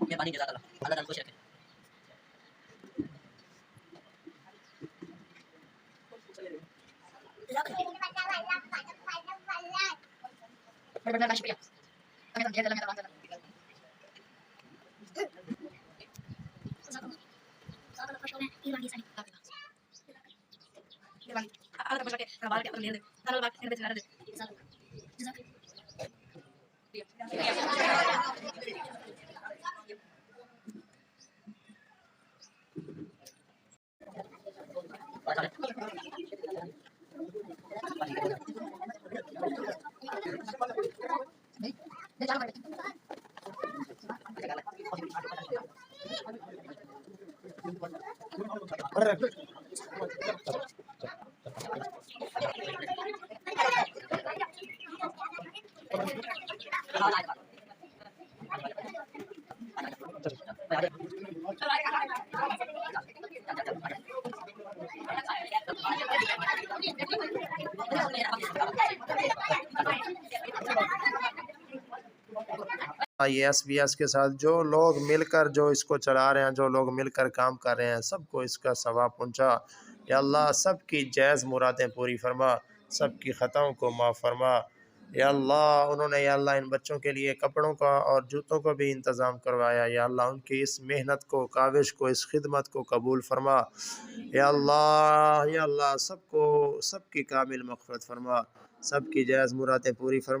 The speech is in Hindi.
मेहरबानी जज़ाकल्लाह, अल्लाह ताला खुश रखे। बेटा शुक्रिया। कभी तो घेर मेरा बात ये SBS के साथ जो लोग मिलकर जो इसको चला रहे हैं, जो लोग मिलकर काम कर रहे हैं, सबको इसका सवाब पहुंचा। या अल्लाह सबकी जायज़ मुरादें पूरी फरमा, सबकी ख़ताओं को माफ़ फरमा। या अल्लाह उन्होंने या अल्लाह इन बच्चों के लिए कपड़ों का और जूतों का भी इंतज़ाम करवाया। या अल्लाह उनकी इस मेहनत को, काविश को, इस खिदमत को कबूल फरमा। या अल्लाह सबको सबकी कामिल मग़फ़िरत फरमा, सबकी जायज़ मुरादें पूरी फरमा।